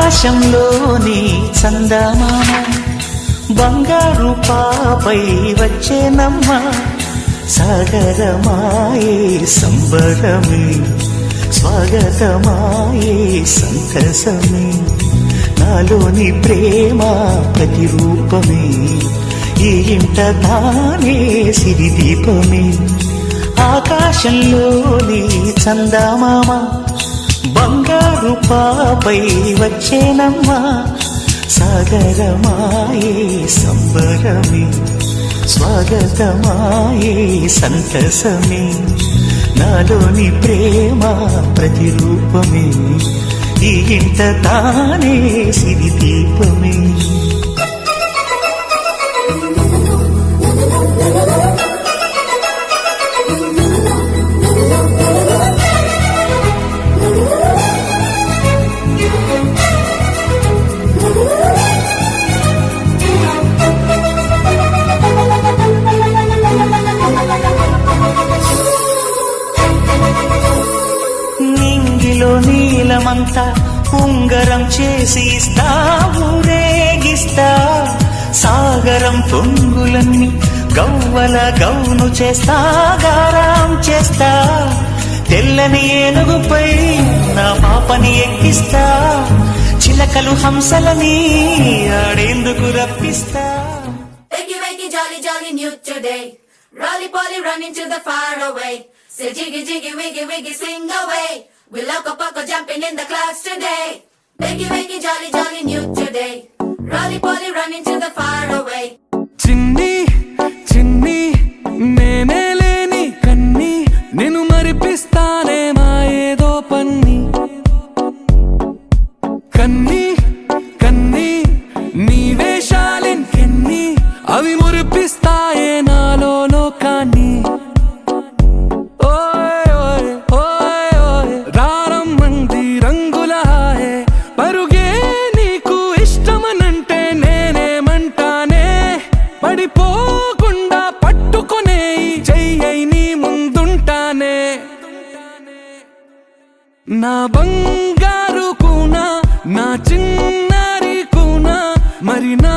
ఆకాశంలోని చందమామ బంగారు పాపై వచ్చేనమ్మ సాగరమాయే సంబరమే స్వాగతమాయే సంతసమే నాలోని ప్రేమ ప్రతిరూపమే ఈ ఇంట తానే సిరిదీపమే ఆకాశంలోని చందమామ బంగారు పాపై వచ్చేనమ్మా సాగరమాయే సంబరమే స్వాగతమాయే సంతసమే నాలోని ప్రేమ ప్రతిరూపమే ఈ ఇంట తానే సిరిదీపమే నీలమంతా ఉంగరం చేసి ఇస్తా ఊరేగిస్తా సాగరం పొంగులన్నీ గవ్వల గౌను చేస్తా గారం చేస్తా తెల్లని ఏనుగుపై నా పాపని ఎక్కిస్తా చిలకలు హంసలని ఆడేందుకు రప్పిస్తా. Wakey wakey jolly jolly new today, Rolly Polly running to the far away, say jiggy jiggy wiggy wiggy sing away, we'll loco poco jumping in the clouds today. Wakey wakey jolly jolly new today, Rolly Polly running to the far away. చిన్ని చిన్ని నేనే లేని కన్ని నిన్ను మరిపిస్తానే మా ఏదో పన్ని కన్ని కన్ని నీ వేషాలెన్ని అవి మురిపిస్తాయే నాలో లోకాన్ని. పడిపోకుండా పట్టుకునే చెయ్యై నీ ముందుంటానే నా బంగారు కూనా నా చిన్నారి కూనా మరి నా